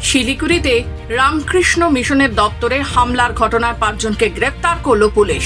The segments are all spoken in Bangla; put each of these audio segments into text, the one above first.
শিলিগুড়িতে রামকৃষ্ণ মিশনের দপ্তরে হামলার ঘটনায় 5 জনকে গ্রেফতার করল পুলিশ।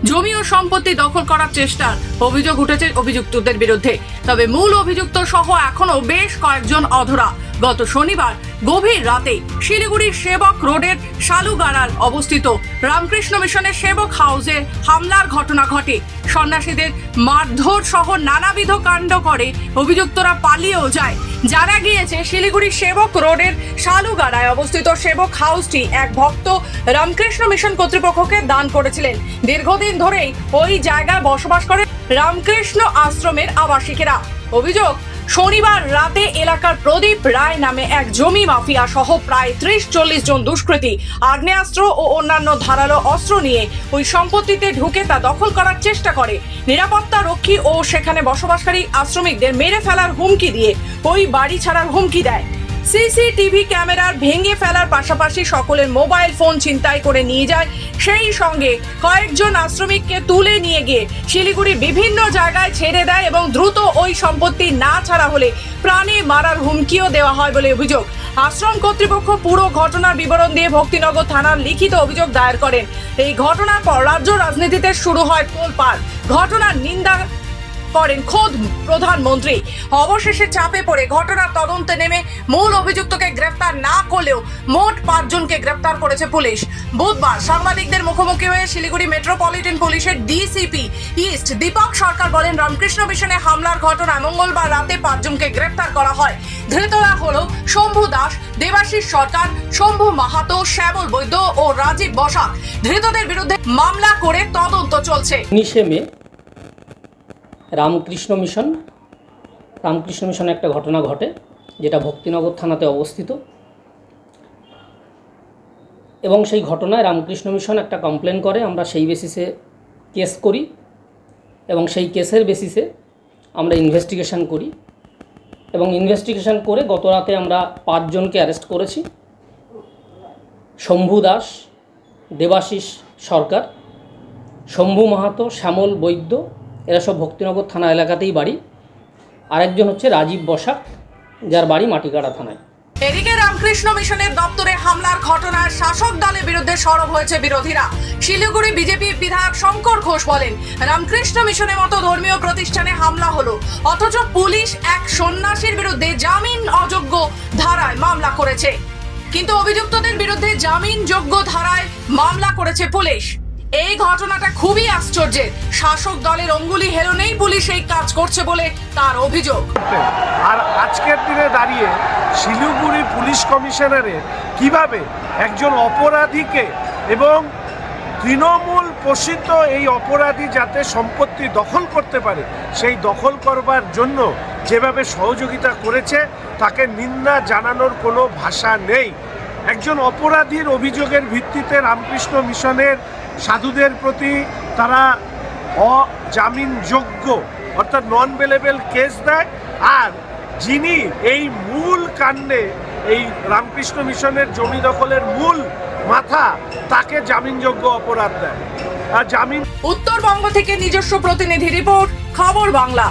জমি ও সম্পত্তি দখল করার চেষ্টার অভিযোগ উঠেছে অভিযুক্তদের বিরুদ্ধে। তবে মূল অভিযুক্ত সহ এখনো বেশ কয়েকজন অধরা। গত শনিবার গভীর রাতে শিলিগুড়ির সেবক রোডের শালুগাড়ায় অবস্থিত রামকৃষ্ণ মিশনের সেবক হাউসে হামলার ঘটনা ঘটে। সন্ন্যাসীদের মারধর সহ নানাবিধ কাণ্ড করে অভিযুক্তরা পালিয়েও যায়। জানা গিয়েছে শিলিগুড়ির সেবক রোডের শালুগাড়ায় অবস্থিত সেবক হাউসটি এক ভক্ত রামকৃষ্ণ মিশন কর্তৃপক্ষকে দান করেছিলেন। দীর্ঘদিন ধরেই ওই জায়গায় বসবাস করে রামকৃষ্ণ আশ্রমের আবাসিকেরা। অভিযোগ, শনিবার রাতে এলাকার প্রদীপ রায় নামে এক জমি মাফিয়া সহ প্রায় 30-40 জন দুষ্কৃতী আগ্নেয়াস্ত্র ও অন্যান্য ধারালো অস্ত্র নিয়ে ওই সম্পত্তিতে ঢুকে তা দখল করার চেষ্টা করে। নিরাপত্তা রক্ষী ও সেখানে বসবাসকারী আশ্রমিকদের মেরে ফেলার হুমকি দিয়ে ওই বাড়ি ছাড়ার হুমকি দেয়। সিসিটিভি ক্যামেরার ভেঙে ফেলার পাশাপাশি সকলের মোবাইল ফোন ছিনতাই করে নিয়ে যায়। সেই সঙ্গে কয়েকজন আশ্রমিককে তুলে নিয়ে গিয়ে শিলিগুড়ির বিভিন্ন জায়গায় ছেড়ে দেয় এবং দ্রুত ওই সম্পত্তি না ছাড়া হলে প্রাণে মারার হুমকিও দেওয়া হয় বলে অভিযোগ। আশ্রম কর্তৃপক্ষ পুরো ঘটনার বিবরণ দিয়ে ভক্তিনগর থানার লিখিত অভিযোগ দায়ের করেন। এই ঘটনার পর রাজ্য রাজনীতিতে শুরু হয় তোলপাড়। ঘটনার নিন্দা করেন খোদ প্রধানমন্ত্রী। অবশেষে চাপে পড়ে ঘটনার তদন্তে নেমে মূল অভিযুক্তকে গ্রেফতার না করলেও মোট 5 জনকে গ্রেফতার করেছে পুলিশ। বুধবার সাংবাদিকদের মুখোমুখি হয়ে শিলিগুড়ি মেট্রোপলিটন পুলিশের ডিসিপি ইস্ট দীপক সরকার বলেন, রামকৃষ্ণ মিশনে হামলার ঘটনায় মঙ্গলবার রাতে 5 জনকে গ্রেফতার করা হয়। ধৃতরা হলো শম্ভু দাস, দেবাশিস সরকার, শম্ভু মাহাতো, শ্যামল বৈদ্য ও রাজীব বসাক। ধৃতদের বিরুদ্ধে মামলা করে তদন্ত চলছে। 19 মে রামকৃষ্ণ মিশনে একটা ঘটনা ঘটে, যেটা ভক্তিনগর থানাতে অবস্থিত, এবং সেই ঘটনায় রামকৃষ্ণ মিশন একটা কমপ্লেন করে। আমরা সেই বেসিসে কেস করি এবং সেই কেসের বেসিসে আমরা ইনভেস্টিগেশন করি এবং ইনভেস্টিগেশন করে গত রাতে আমরা 5 জনকে অ্যারেস্ট করেছি। শম্ভু দাস, দেবাশিস সরকার, শম্ভু মাহাতো, শ্যামল বৈদ্য, এরা সব ভক্তিনগর থানা এলাকাতেই বাড়ি। আরেকজন হচ্ছে রাজীব বসাক, যার বাড়ি মাটিগাড়া থানায়। এদিকে রামকৃষ্ণ মিশনের দপ্তরে হামলার ঘটনায় শাসক দলের বিরুদ্ধে সরব হয়েছে বিরোধীরা। শিলিগুড়ি বিজেপি বিধায়ক শঙ্কর ঘোষ বলেন, রামকৃষ্ণ মিশনের মতো ধর্মীয় প্রতিষ্ঠানে হামলা হলো, অথচ পুলিশ এক সন্ন্যাসীর বিরুদ্ধে জামিন অযোগ্য ধারায় মামলা করেছে। কিন্তু অভিযুক্তদের বিরুদ্ধে জামিনযোগ্য ধারায় মামলা করেছে পুলিশ। এই ঘটনাটা খুবই আশ্চর্যের। শাসক দলের অঙ্গুলি হেলনেই পুলিশ এই কাজ করছে বলে তার অভিযোগ। আর আজকের দিনে দাঁড়িয়ে শিলিগুড়ি পুলিশ কমিশনারে কিভাবে একজন অপরাধীকে এবং তৃণমূল পোষিত এই অপরাধী যাতে সম্পত্তি দখল করতে পারে, সেই দখল করবার জন্য যেভাবে সহযোগিতা করেছে তাকে নিন্দা জানানোর কোনো ভাষা নেই। একজন অপরাধীর অভিযোগের ভিত্তিতে রামকৃষ্ণ মিশনের সাধুদের প্রতি তারা অজামিনযোগ্য অর্থাৎ নন বেলেবল কেস দেয়, আর যিনি এই মূল কাণ্ডে এই রামকৃষ্ণ মিশনের জমি দখলের মূল মাথা, তাকে জামিনযোগ্য অপরাধ দেয়। আর জামিন। উত্তরবঙ্গ থেকে নিজস্ব প্রতিনিধি রিপোর্ট, খবর বাংলা।